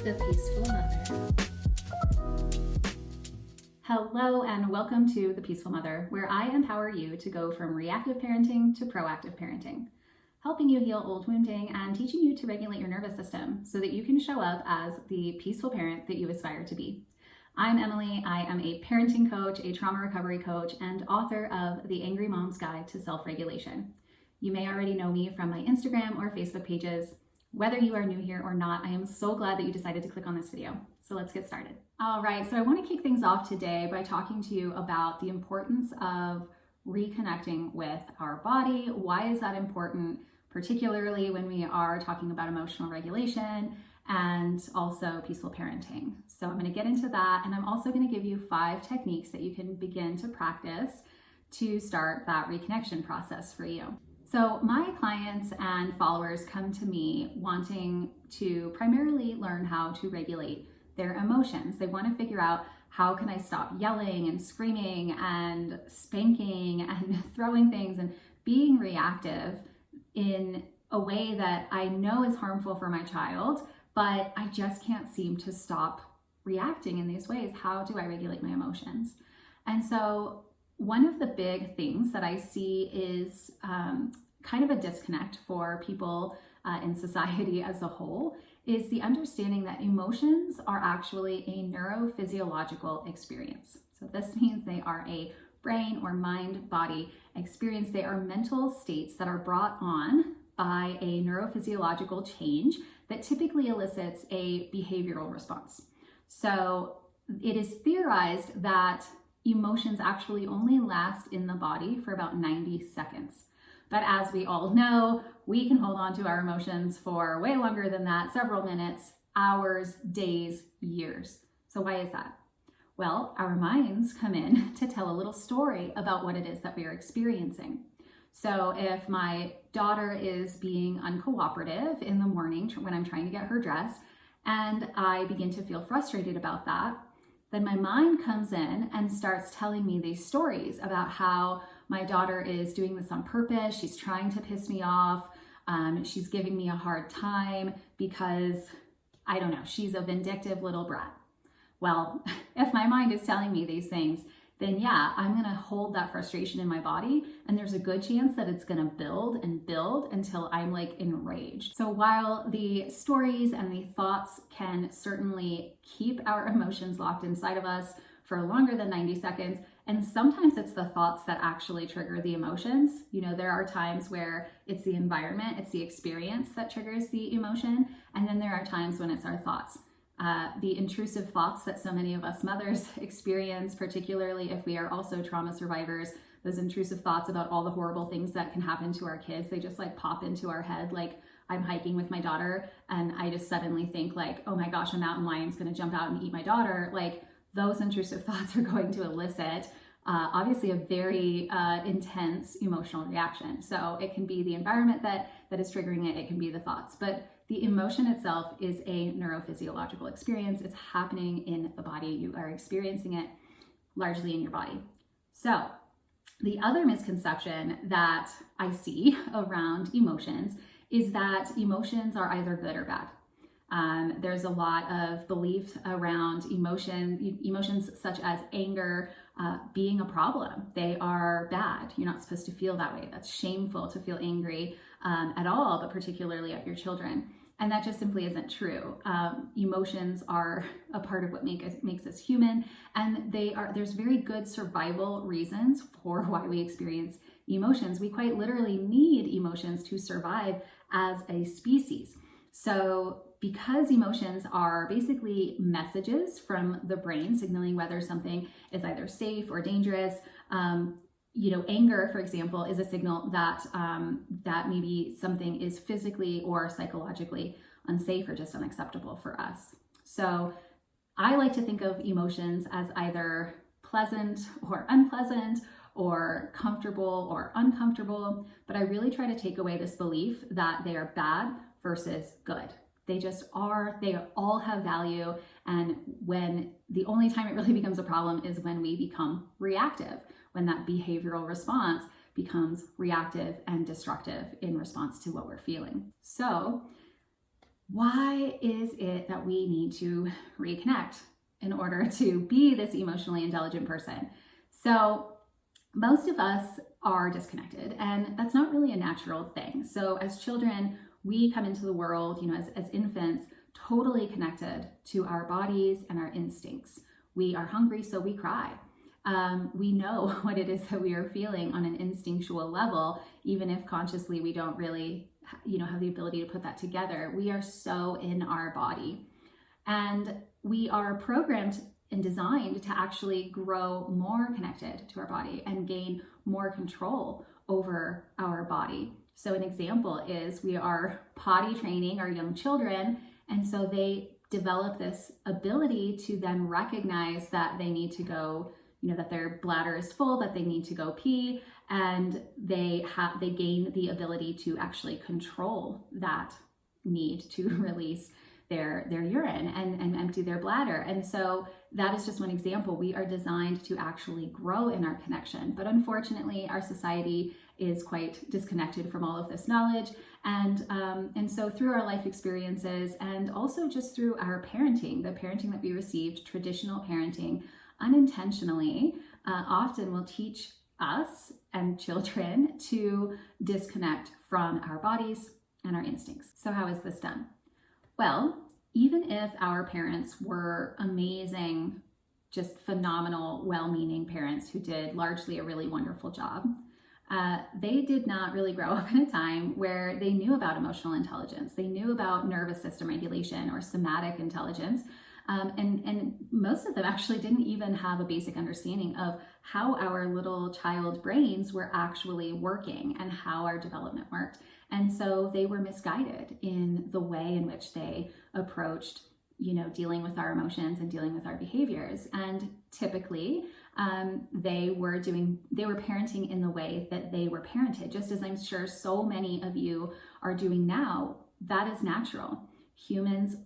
The Peaceful Mother. Hello and welcome to The Peaceful Mother, where I empower you to go from reactive parenting to proactive parenting, helping you heal old wounding and teaching you to regulate your nervous system so that you can show up as the peaceful parent that you aspire to be. I'm Emily. I am a parenting coach, a trauma recovery coach, and author of The Angry Mom's Guide to Self-Regulation. You may already know me from my Instagram or Facebook pages. Whether you are new here or not, I am so glad that you decided to click on this video. So let's get started. All right, so I want to kick things off today by talking to you about the importance of reconnecting with our body. Why is that important, particularly when we are talking about emotional regulation and also peaceful parenting? So I'm going to get into that, and I'm also going to give you 5 techniques that you can begin to practice to start that reconnection process for you. So my clients and followers come to me wanting to primarily learn how to regulate their emotions. They want to figure out, how can I stop yelling and screaming and spanking and throwing things and being reactive in a way that I know is harmful for my child, but I just can't seem to stop reacting in these ways. How do I regulate my emotions? And so one of the big things that I see is kind of a disconnect for people in society as a whole is the understanding that emotions are actually a neurophysiological experience. So this means they are a brain or mind-body experience. They are mental states that are brought on by a neurophysiological change that typically elicits a behavioral response. So it is theorized that emotions actually only last in the body for about 90 seconds. But as we all know, we can hold on to our emotions for way longer than that, several minutes, hours, days, years. So why is that? Well, our minds come in to tell a little story about what it is that we are experiencing. So if my daughter is being uncooperative in the morning when I'm trying to get her dressed, and I begin to feel frustrated about that, then my mind comes in and starts telling me these stories about how my daughter is doing this on purpose. She's trying to piss me off. She's giving me a hard time because, I don't know, she's a vindictive little brat. Well, if my mind is telling me these things, then yeah, I'm gonna hold that frustration in my body, and there's a good chance that it's gonna build and build until I'm like enraged. So while the stories and the thoughts can certainly keep our emotions locked inside of us for longer than 90 seconds, and sometimes it's the thoughts that actually trigger the emotions. You know, there are times where it's the environment, it's the experience that triggers the emotion, and then there are times when it's our thoughts. The intrusive thoughts that so many of us mothers experience, particularly if we are also trauma survivors, those intrusive thoughts about all the horrible things that can happen to our kids, they just like pop into our head. Like I'm hiking with my daughter and I just suddenly think like, oh my gosh, a mountain lion's gonna jump out and eat my daughter. Like those intrusive thoughts are going to elicit obviously a very intense emotional reaction. So it can be the environment that is triggering it, it can be the thoughts, but the emotion itself is a neurophysiological experience. It's happening in the body. You are experiencing it largely in your body. So the other misconception that I see around emotions is that emotions are either good or bad. There's a lot of belief around emotions such as anger being a problem. They are bad. You're not supposed to feel that way. That's shameful to feel angry at all, but particularly at your children. And that just simply isn't true. Emotions are a part of what makes us human, and there's very good survival reasons for why we experience emotions. We quite literally need emotions to survive as a species. So because emotions are basically messages from the brain signaling whether something is either safe or dangerous, anger, for example, is a signal that that maybe something is physically or psychologically unsafe or just unacceptable for us. So I like to think of emotions as either pleasant or unpleasant or comfortable or uncomfortable, but I really try to take away this belief that they are bad versus good. They just are, they all have value. And when the only time it really becomes a problem is when we become reactive, when that behavioral response becomes reactive and destructive in response to what we're feeling. So why is it that we need to reconnect in order to be this emotionally intelligent person? So most of us are disconnected, and that's not really a natural thing. So as children, we come into the world, as infants, totally connected to our bodies and our instincts. We are hungry, so we cry. We know what it is that we are feeling on an instinctual level, even if consciously we don't really, have the ability to put that together. We are so in our body, and we are programmed and designed to actually grow more connected to our body and gain more control over our body. So an example is we are potty training our young children, and so they develop this ability to then recognize that they need to go, that their bladder is full, that they need to go pee, and they gain the ability to actually control that need to release their urine and empty their bladder. And so that is just one example. We are designed to actually grow in our connection, but unfortunately our society is quite disconnected from all of this knowledge. And so through our life experiences, and also just through our parenting, the parenting that we received, traditional parenting, unintentionally, often will teach us and children to disconnect from our bodies and our instincts. So how is this done? Well, even if our parents were amazing, just phenomenal, well-meaning parents who did largely a really wonderful job, they did not really grow up in a time where they knew about emotional intelligence. They knew about nervous system regulation or somatic intelligence. And most of them actually didn't even have a basic understanding of how our little child brains were actually working and how our development worked. And so they were misguided in the way in which they approached, dealing with our emotions and dealing with our behaviors. And typically, they were parenting in the way that they were parented, just as I'm sure so many of you are doing now. That is natural. Humans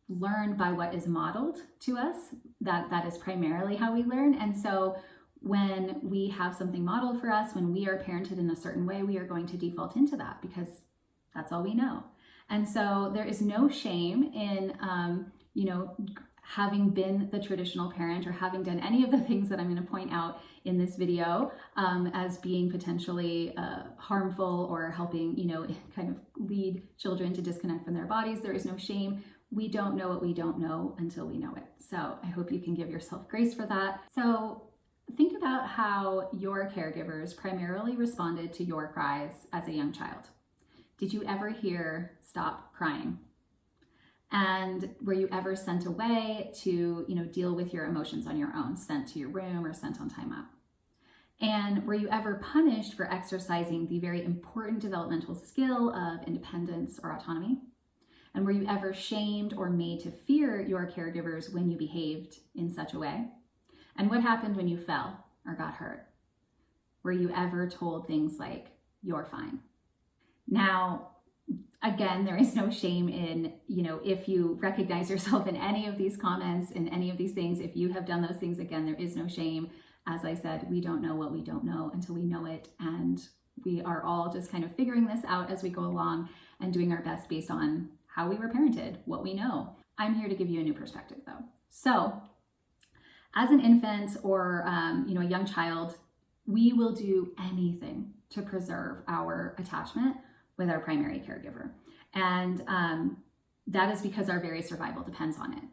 learn by what is modeled to us. That is primarily how we learn. And so when we have something modeled for us, when we are parented in a certain way, we are going to default into that because that's all we know. And so there is no shame in, having been the traditional parent or having done any of the things that I'm going to point out in this video as being potentially harmful or helping, kind of lead children to disconnect from their bodies. There is no shame. We don't know what we don't know until we know it. So I hope you can give yourself grace for that. So think about how your caregivers primarily responded to your cries as a young child. Did you ever hear "stop crying"? And were you ever sent away to, deal with your emotions on your own, sent to your room or sent on timeout? And were you ever punished for exercising the very important developmental skill of independence or autonomy? And were you ever shamed or made to fear your caregivers when you behaved in such a way? And what happened when you fell or got hurt? Were you ever told things like, "You're fine"? Now, again, there is no shame in, if you recognize yourself in any of these comments, in any of these things, if you have done those things, again, there is no shame. As I said, we don't know what we don't know until we know it. And we are all just kind of figuring this out as we go along and doing our best based on how we were parented, what we know. I'm here to give you a new perspective though. So as an infant or, a young child, we will do anything to preserve our attachment with our primary caregiver. And that is because our very survival depends on it.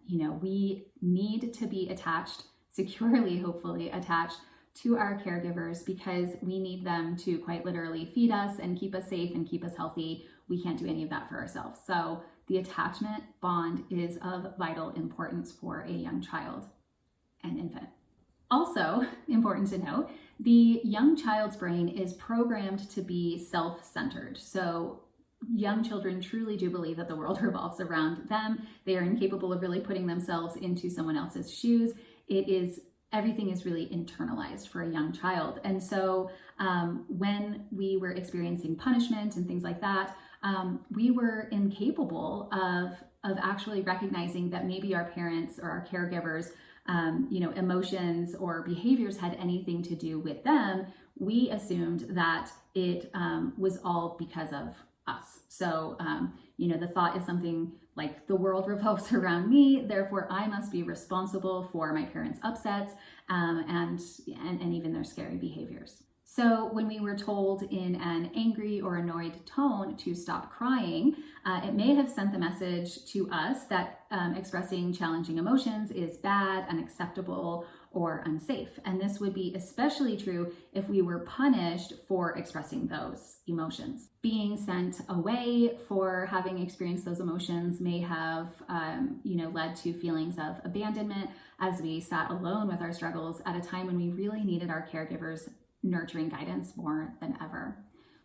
We need to be attached, securely, hopefully attached to our caregivers because we need them to quite literally feed us and keep us safe and keep us healthy. We can't do any of that for ourselves. So the attachment bond is of vital importance for a young child and infant. Also important to note, the young child's brain is programmed to be self-centered. So young children truly do believe that the world revolves around them. They are incapable of really putting themselves into someone else's shoes. Everything is really internalized for a young child. And so when we were experiencing punishment and things like that, we were incapable of actually recognizing that maybe our parents or our caregivers emotions or behaviors had anything to do with them. We assumed that it was all because of us. So, the thought is something like the world revolves around me, therefore I must be responsible for my parents' upsets and even their scary behaviors. So when we were told in an angry or annoyed tone to stop crying, it may have sent the message to us that expressing challenging emotions is bad, unacceptable, or unsafe. And this would be especially true if we were punished for expressing those emotions. Being sent away for having experienced those emotions may have, led to feelings of abandonment as we sat alone with our struggles at a time when we really needed our caregivers' nurturing guidance more than ever.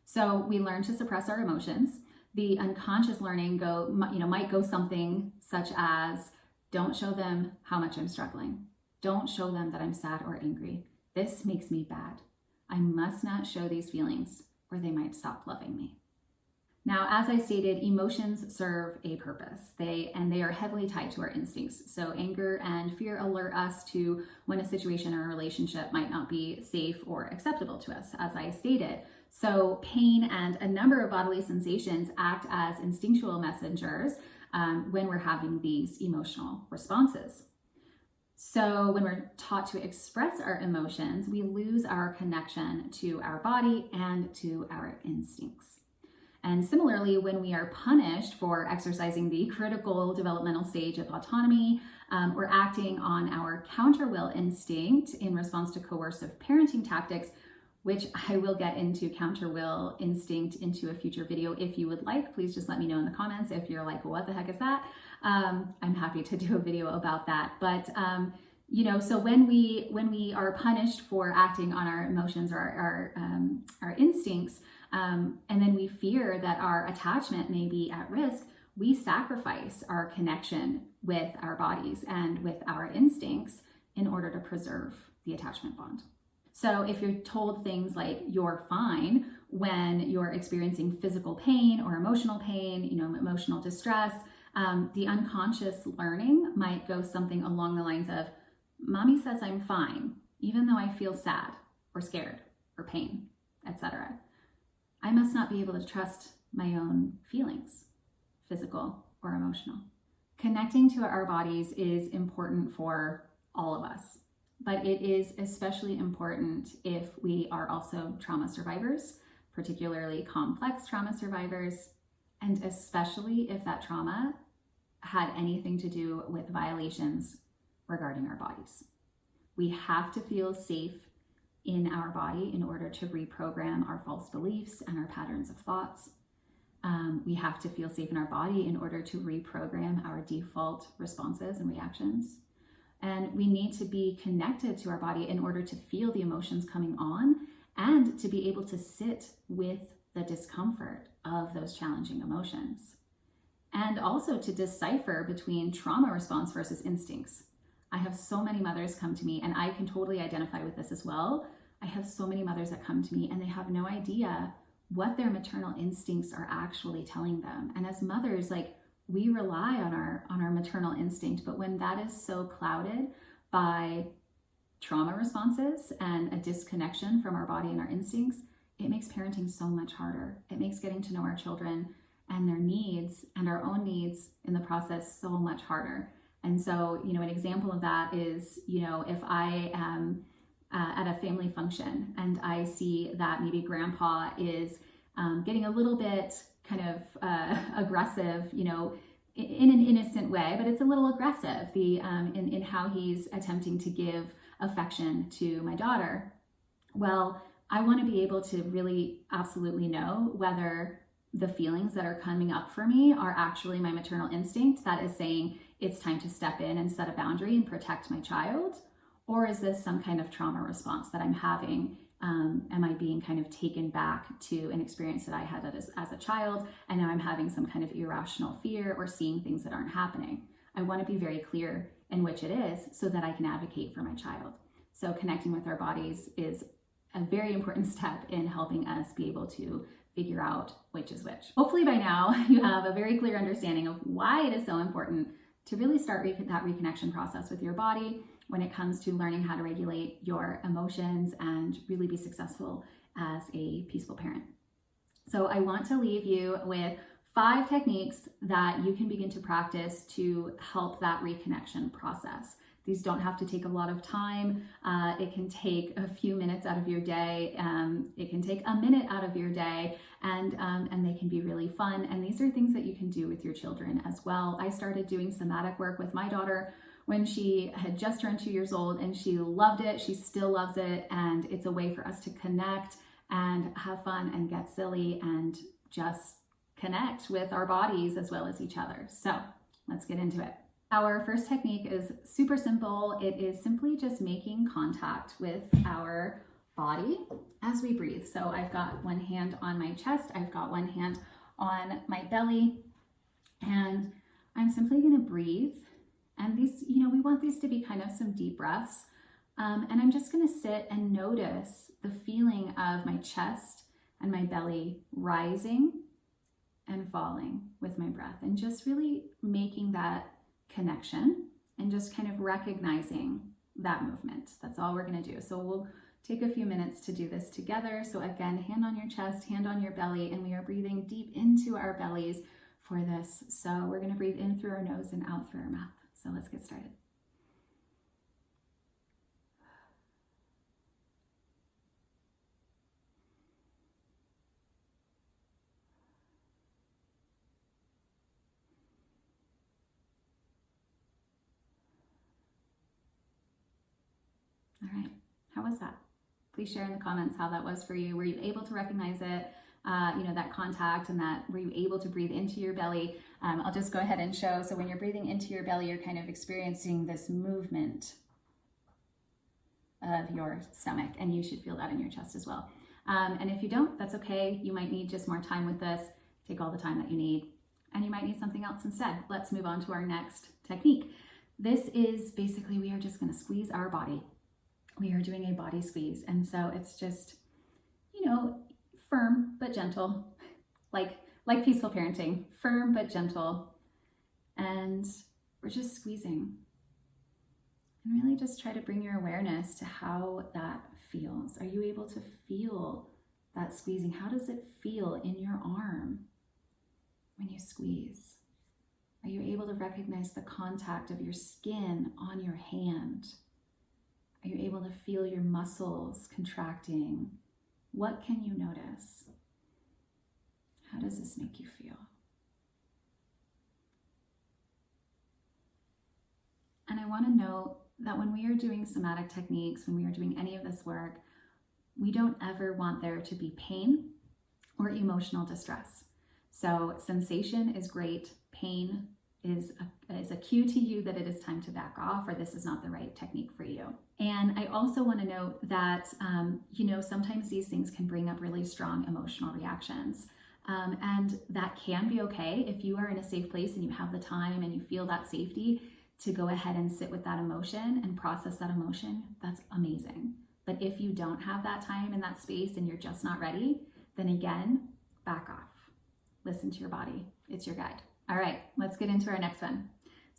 So we learn to suppress our emotions. The unconscious learning might go something such as, don't show them how much I'm struggling. Don't show them that I'm sad or angry. This makes me bad. I must not show these feelings or they might stop loving me. Now, as I stated, emotions serve a purpose. They are heavily tied to our instincts. So anger and fear alert us to when a situation or a relationship might not be safe or acceptable to us, as I stated. So pain and a number of bodily sensations act as instinctual messengers when we're having these emotional responses. So when we're taught to express our emotions, we lose our connection to our body and to our instincts. And similarly, when we are punished for exercising the critical developmental stage of autonomy, or acting on our counter-will instinct in response to coercive parenting tactics, which I will get into counter-will instinct into a future video if you would like. Please just let me know in the comments if you're like, what the heck is that? I'm happy to do a video about that. But so when we are punished for acting on our emotions or our instincts, and then we fear that our attachment may be at risk, we sacrifice our connection with our bodies and with our instincts in order to preserve the attachment bond. So if you're told things like you're fine when you're experiencing physical pain or emotional pain, emotional distress, the unconscious learning might go something along the lines of, mommy says I'm fine, even though I feel sad or scared or pain, etc. I must not be able to trust my own feelings, physical or emotional. Connecting to our bodies is important for all of us, but it is especially important if we are also trauma survivors, particularly complex trauma survivors, and especially if that trauma had anything to do with violations regarding our bodies. We have to feel safe in our body in order to reprogram our false beliefs and our patterns of thoughts. We have to feel safe in our body in order to reprogram our default responses and reactions. And we need to be connected to our body in order to feel the emotions coming on and to be able to sit with the discomfort of those challenging emotions. And also to decipher between trauma response versus instincts. I have so many mothers come to me, and I can totally identify with this as well. I have so many mothers that come to me and they have no idea what their maternal instincts are actually telling them. And as mothers, we rely on our maternal instinct, but when that is so clouded by trauma responses and a disconnection from our body and our instincts, it makes parenting so much harder. It makes getting to know our children and their needs and our own needs in the process so much harder. And so, an example of that is, if I am at a family function and I see that maybe grandpa is getting a little bit kind of aggressive, in an innocent way, but it's a little aggressive in how he's attempting to give affection to my daughter. Well, I want to be able to really absolutely know whether the feelings that are coming up for me are actually my maternal instinct that is saying it's time to step in and set a boundary and protect my child, or is this some kind of trauma response that I'm having? Am I being kind of taken back to an experience that I had as a child, and now I'm having some kind of irrational fear or seeing things that aren't happening? I want to be very clear in which it is so that I can advocate for my child. So connecting with our bodies is a very important step in helping us be able to figure out which is which. Hopefully by now you have a very clear understanding of why it is so important to really start that reconnection process with your body when it comes to learning how to regulate your emotions and really be successful as a peaceful parent. So I want to leave you with 5 techniques that you can begin to practice to help that reconnection process. These don't have to take a lot of time. It can take a few minutes out of your day. It can take a minute out of your day, and they can be really fun. And these are things that you can do with your children as well. I started doing somatic work with my daughter when she had just turned 2 years old, and she loved it. She still loves it, and it's a way for us to connect and have fun and get silly and just connect with our bodies as well as each other. So let's get into it. Our first technique is super simple. It is simply just making contact with our body as we breathe. So I've got one hand on my chest, I've got one hand on my belly, and I'm simply going to breathe. And these, we want these to be kind of some deep breaths. And I'm just going to sit and notice the feeling of my chest and my belly rising and falling with my breath, and just really making that connection and just kind of recognizing that movement. That's all we're going to do. So we'll take a few minutes to do this together. So again, hand on your chest, hand on your belly, and we are breathing deep into our bellies for this. So we're going to breathe in through our nose and out through our mouth. So let's get started. All right, how was that? Please share in the comments how that was for you. Were you able to recognize it, that contact, and that were you able to breathe into your belly? I'll just go ahead and show. So when you're breathing into your belly, you're kind of experiencing this movement of your stomach, and you should feel that in your chest as well. And if you don't, that's okay. You might need just more time with this. Take all the time that you need, and you might need something else instead. Let's move on to our next technique. This is basically, we are just going to squeeze our body. We are doing a body squeeze. And so it's just, firm but gentle, like peaceful parenting, firm but gentle. And we're just squeezing. And really just try to bring your awareness to how that feels. Are you able to feel that squeezing? How does it feel in your arm when you squeeze? Are you able to recognize the contact of your skin on your hand? Are you able to feel your muscles contracting? What can you notice? How does this make you feel? And I want to note that when we are doing somatic techniques, when we are doing any of this work, we don't ever want there to be pain or emotional distress. So sensation is great. Pain is a cue to you that it is time to back off, or this is not the right technique for you. And I also want to note that, sometimes these things can bring up really strong emotional reactions. And that can be okay if you are in a safe place and you have the time and you feel that safety to go ahead and sit with that emotion and process that emotion. That's amazing. But if you don't have that time and that space and you're just not ready, then again, back off. Listen to your body. It's your guide. All right, let's get into our next one.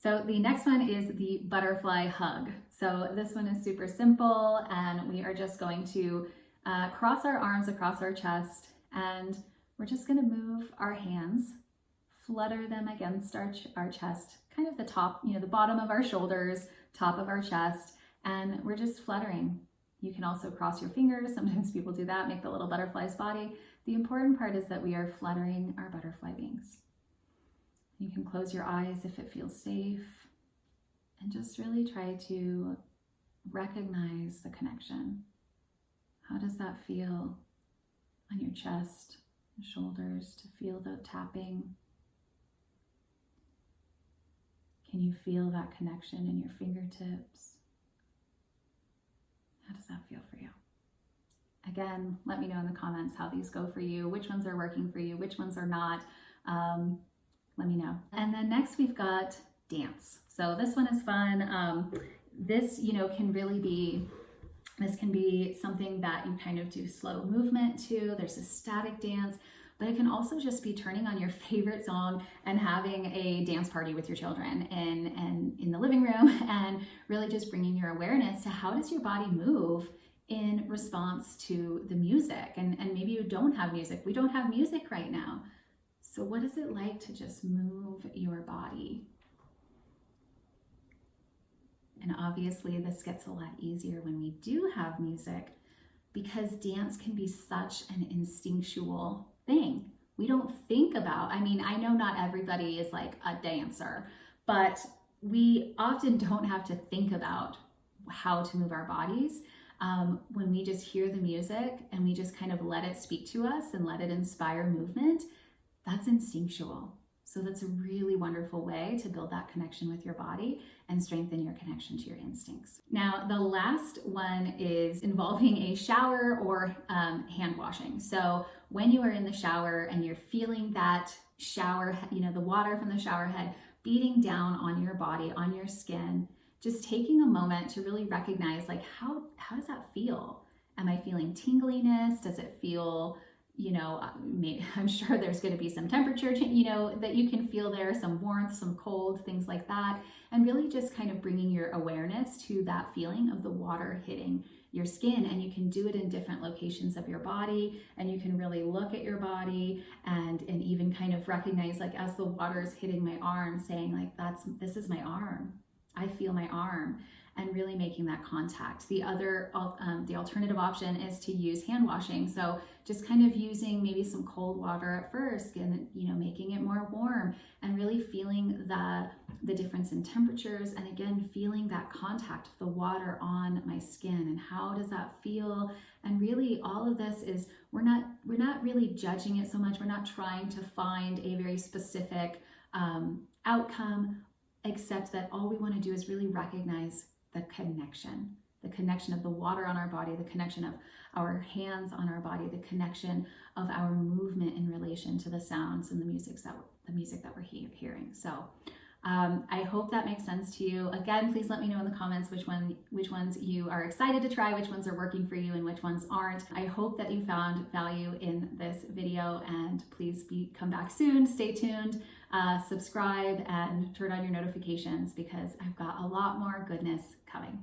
So the next one is the butterfly hug. So this one is super simple, and we are just going to cross our arms across our chest, and we're just going to move our hands, flutter them against our chest, kind of the top, the bottom of our shoulders, top of our chest, and we're just fluttering. You can also cross your fingers. Sometimes people do that, make the little butterfly's body. The important part is that we are fluttering our butterfly wings. You can close your eyes if it feels safe, and just really try to recognize the connection. How does that feel on your chest and shoulders, to feel the tapping? Can you feel that connection in your fingertips? How does that feel for you? Again, let me know in the comments how these go for you, which ones are working for you, which ones are not. Let me know. And then next we've got dance. So this one is fun. This, can really be, this can be something that you kind of do slow movement to. There's a static dance, but it can also just be turning on your favorite song and having a dance party with your children in the living room, and really just bringing your awareness to how does your body move in response to the music. And maybe you don't have music. We don't have music right now. So what is it like to just move your body? And obviously this gets a lot easier when we do have music, because dance can be such an instinctual thing. We don't think about, I mean, I know not everybody is like a dancer, but we often don't have to think about how to move our bodies. When we just hear the music and we just kind of let it speak to us and let it inspire movement, that's instinctual. So that's a really wonderful way to build that connection with your body and strengthen your connection to your instincts. Now, the last one is involving a shower or hand washing. So when you are in the shower and you're feeling that shower, the water from the shower head beating down on your body, on your skin, just taking a moment to really recognize, like, how does that feel? Am I feeling tingliness? Does it feel, maybe, I'm sure there's going to be some temperature, that you can feel there, some warmth, some cold, things like that. And really just kind of bringing your awareness to that feeling of the water hitting your skin. And you can do it in different locations of your body, and you can really look at your body and even kind of recognize, like, as the water is hitting my arm, saying like, this is my arm. I feel my arm, and really making that contact. The alternative option is to use hand washing. So just kind of using maybe some cold water at first, and making it more warm, and really feeling the difference in temperatures, and again feeling that contact of the water on my skin, and how does that feel. And really all of this is, we're not really judging it so much. We're not trying to find a very specific outcome, except that all we want to do is really recognize the connection of the water on our body, the connection of our hands on our body, the connection of our movement in relation to the sounds and the music that we're hearing. So I hope that makes sense to you. Again, please let me know in the comments which ones you are excited to try, which ones are working for you, and which ones aren't. I hope that you found value in this video, and please come back soon. Stay tuned, subscribe, and turn on your notifications, because I've got a lot more goodness coming.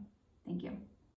Thank you.